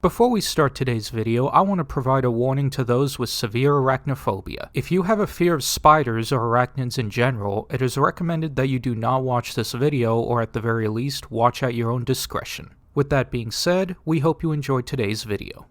Before we start today's video, I want to provide a warning to those with severe arachnophobia. If you have a fear of spiders or arachnids in general, it is recommended that you do not watch this video, or at the very least, watch at your own discretion. With that being said, we hope you enjoyed today's video.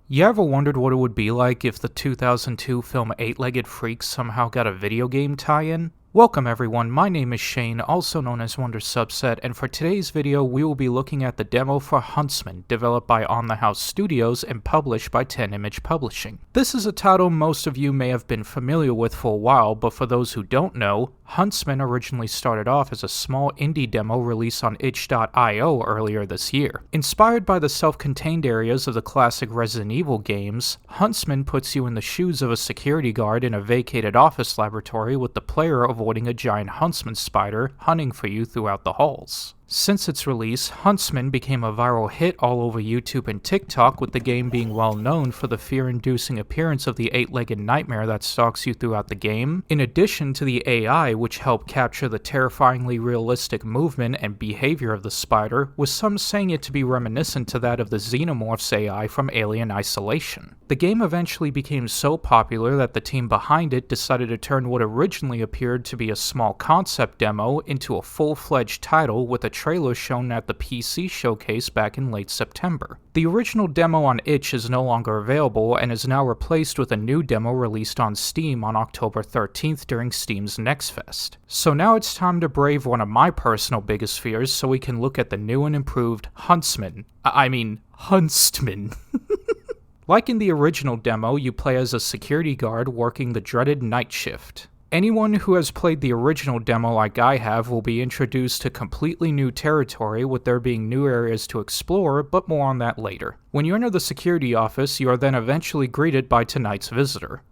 You ever wondered what it would be like if the 2002 film Eight-Legged Freaks somehow got a video game tie-in? Welcome everyone, my name is Shane, also known as Wonder Subset, and for today's video we will be looking at the demo for Huntsman, developed by OnTheHouse Studios and published by 10 Image Publishing. This is a title most of you may have been familiar with for a while, but for those who don't know, Huntsman originally started off as a small indie demo released on itch.io earlier this year. Inspired by the self-contained areas of the classic Resident Evil games, Huntsman puts you in the shoes of a security guard in a vacated office laboratory with the player avoiding a giant huntsman spider hunting for you throughout the halls. Since its release, Huntsman became a viral hit all over YouTube and TikTok, with the game being well known for the fear-inducing appearance of the eight-legged nightmare that stalks you throughout the game, in addition to the AI which helped capture the terrifyingly realistic movement and behavior of the spider, with some saying it to be reminiscent to that of the Xenomorphs AI from Alien Isolation. The game eventually became so popular that the team behind it decided to turn what originally appeared to be a small concept demo into a full-fledged title, with a trailer shown at the PC showcase back in late September. The original demo on itch is no longer available and is now replaced with a new demo released on Steam on October 13th during Steam's Next Fest. So now it's time to brave one of my personal biggest fears so we can look at the new and improved Huntsman. Huntsman. Like in the original demo, you play as a security guard working the dreaded night shift. Anyone who has played the original demo like I have will be introduced to completely new territory, with there being new areas to explore, but more on that later. When you enter the security office, you are then eventually greeted by tonight's visitor.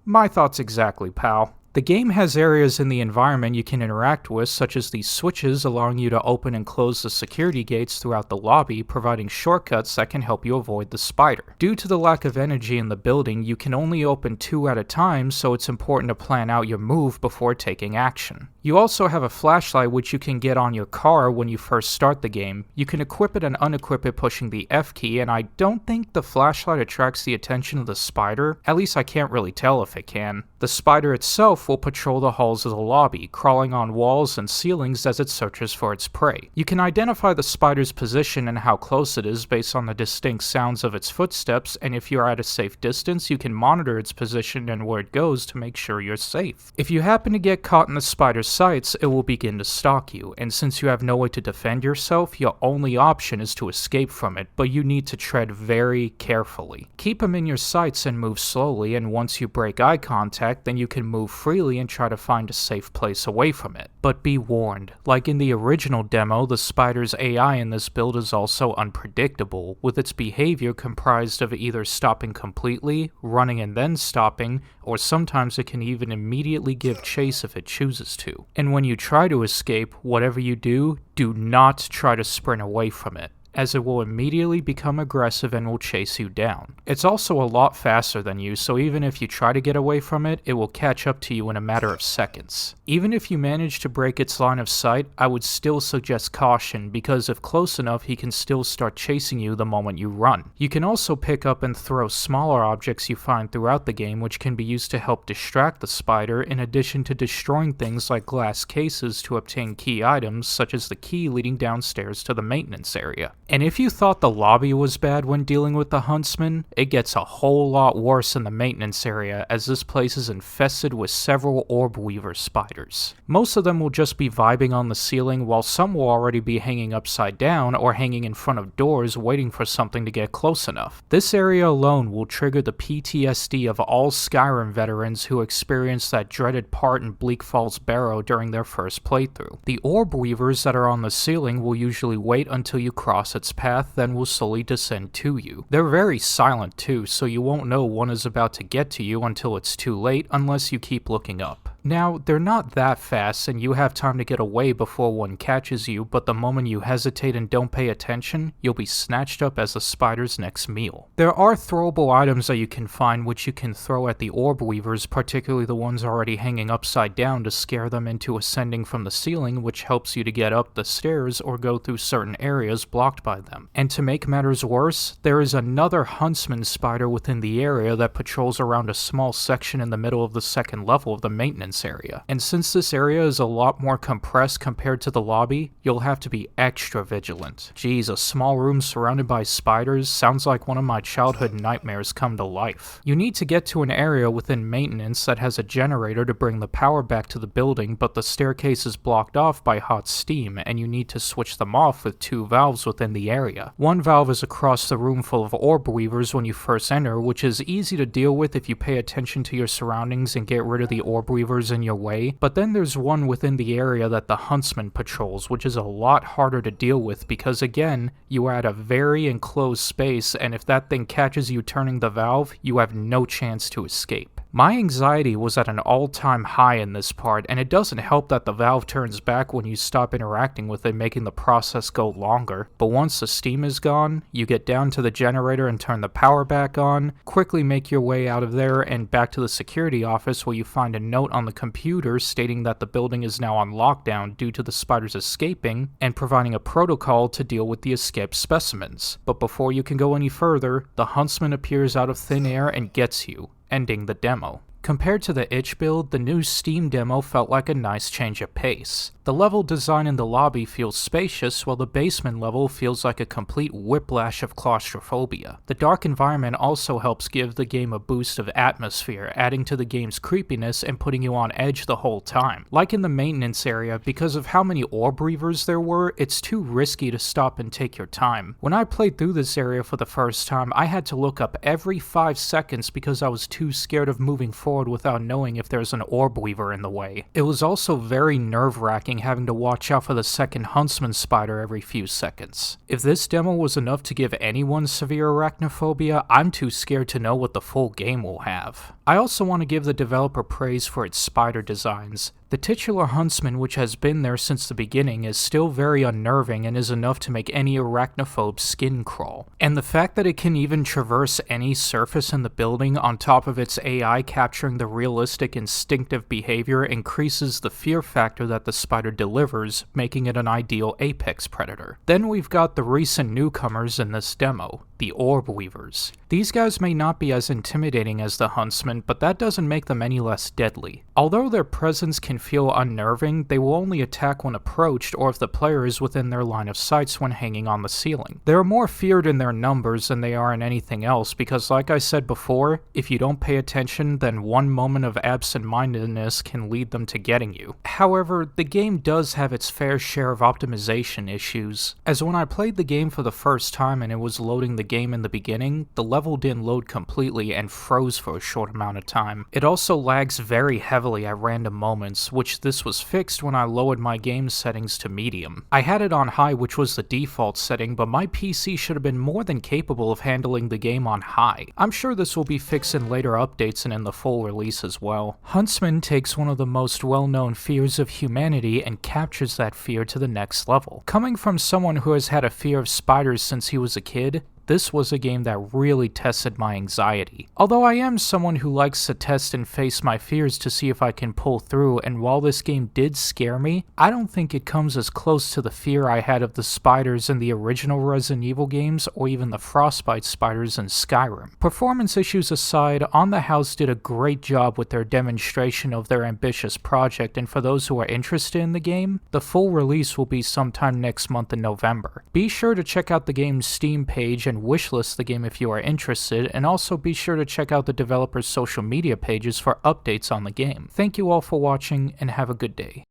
My thoughts exactly, pal. The game has areas in the environment you can interact with, such as these switches allowing you to open and close the security gates throughout the lobby, providing shortcuts that can help you avoid the spider. Due to the lack of energy in the building, you can only open 2 at a time, so it's important to plan out your move before taking action. You also have a flashlight which you can get on your car when you first start the game. You can equip it and unequip it pushing the F key, and I don't think the flashlight attracts the attention of the spider, at least I can't really tell if it can. The spider itself will patrol the halls of the lobby, crawling on walls and ceilings as it searches for its prey. You can identify the spider's position and how close it is based on the distinct sounds of its footsteps, and if you are at a safe distance, you can monitor its position and where it goes to make sure you're safe. If you happen to get caught in the spider's sights, it will begin to stalk you, and since you have no way to defend yourself, your only option is to escape from it, but you need to tread very carefully. Keep him in your sights and move slowly, and once you break eye contact, then you can move freely and try to find a safe place away from it. But be warned, like in the original demo, the spider's AI in this build is also unpredictable, with its behavior comprised of either stopping completely, running and then stopping, or sometimes it can even immediately give chase if it chooses to. And when you try to escape, whatever you do not try to sprint away from it, as it will immediately become aggressive and will chase you down. It's also a lot faster than you, so even if you try to get away from it, it will catch up to you in a matter of seconds. Even if you manage to break its line of sight, I would still suggest caution, because if close enough, he can still start chasing you the moment you run. You can also pick up and throw smaller objects you find throughout the game, which can be used to help distract the spider, in addition to destroying things like glass cases to obtain key items, such as the key leading downstairs to the maintenance area. And if you thought the lobby was bad when dealing with the Huntsman, it gets a whole lot worse in the maintenance area, as this place is infested with several orb weaver spiders. Most of them will just be vibing on the ceiling, while some will already be hanging upside down or hanging in front of doors waiting for something to get close enough. This area alone will trigger the PTSD of all Skyrim veterans who experienced that dreaded part in Bleak Falls Barrow during their first playthrough. The orb weavers that are on the ceiling will usually wait until you cross its path, then will slowly descend to you. They're very silent too, so you won't know one is about to get to you until it's too late, unless you keep looking up. Now, they're not that fast and you have time to get away before one catches you, but the moment you hesitate and don't pay attention, you'll be snatched up as the spider's next meal. There are throwable items that you can find which you can throw at the orb weavers, particularly the ones already hanging upside down, to scare them into ascending from the ceiling, which helps you to get up the stairs or go through certain areas blocked by them. And to make matters worse, there is another Huntsman spider within the area that patrols around a small section in the middle of the second level of the maintenance area. And since this area is a lot more compressed compared to the lobby, you'll have to be extra vigilant. Geez, a small room surrounded by spiders sounds like one of my childhood nightmares come to life. You need to get to an area within maintenance that has a generator to bring the power back to the building, but the staircase is blocked off by hot steam, and you need to switch them off with two valves within the area. One valve is across the room full of orb weavers when you first enter, which is easy to deal with if you pay attention to your surroundings and get rid of the orb weavers in your way, but then there's one within the area that the Huntsman patrols, which is a lot harder to deal with because, again, you are at a very enclosed space, and if that thing catches you turning the valve, you have no chance to escape. My anxiety was at an all-time high in this part, and it doesn't help that the valve turns back when you stop interacting with it, making the process go longer. But once the steam is gone, you get down to the generator and turn the power back on, quickly make your way out of there and back to the security office where you find a note on the computer stating that the building is now on lockdown due to the spiders escaping, and providing a protocol to deal with the escaped specimens. But before you can go any further, the Huntsman appears out of thin air and gets you, ending the demo. Compared to the itch build, the new Steam demo felt like a nice change of pace. The level design in the lobby feels spacious, while the basement level feels like a complete whiplash of claustrophobia. The dark environment also helps give the game a boost of atmosphere, adding to the game's creepiness and putting you on edge the whole time. Like in the maintenance area, because of how many orb weavers there were, it's too risky to stop and take your time. When I played through this area for the first time, I had to look up every 5 seconds because I was too scared of moving forward without knowing if there's an orb weaver in the way. It was also very nerve-wracking having to watch out for the second Huntsman spider every few seconds. If this demo was enough to give anyone severe arachnophobia, I'm too scared to know what the full game will have. I also want to give the developer praise for its spider designs. The titular Huntsman, which has been there since the beginning, is still very unnerving and is enough to make any arachnophobe's skin crawl. And the fact that it can even traverse any surface in the building on top of its AI capturing the realistic instinctive behavior increases the fear factor that the spider delivers, making it an ideal apex predator. Then we've got the recent newcomers in this demo, the orb weavers. These guys may not be as intimidating as the Huntsman, but that doesn't make them any less deadly. Although their presence can feel unnerving, they will only attack when approached or if the player is within their line of sights when hanging on the ceiling. They are more feared in their numbers than they are in anything else because, like I said before, if you don't pay attention, then one moment of absent-mindedness can lead them to getting you. However, the game does have its fair share of optimization issues, as when I played the game for the first time and it was loading the game in the beginning, the level didn't load completely and froze for a short amount of time. It also lags very heavily at random moments, which this was fixed when I lowered my game settings to medium. I had it on high, which was the default setting, but my PC should have been more than capable of handling the game on high. I'm sure this will be fixed in later updates and in the full release as well. Huntsman takes one of the most well-known fears of humanity and captures that fear to the next level. Coming from someone who has had a fear of spiders since he was a kid, this was a game that really tested my anxiety. Although I am someone who likes to test and face my fears to see if I can pull through, and while this game did scare me, I don't think it comes as close to the fear I had of the spiders in the original Resident Evil games or even the frostbite spiders in Skyrim. Performance issues aside, OnTheHouse did a great job with their demonstration of their ambitious project, and for those who are interested in the game, the full release will be sometime next month in November. Be sure to check out the game's Steam page and wishlist the game if you are interested, and also be sure to check out the developer's social media pages for updates on the game. Thank you all for watching, and have a good day.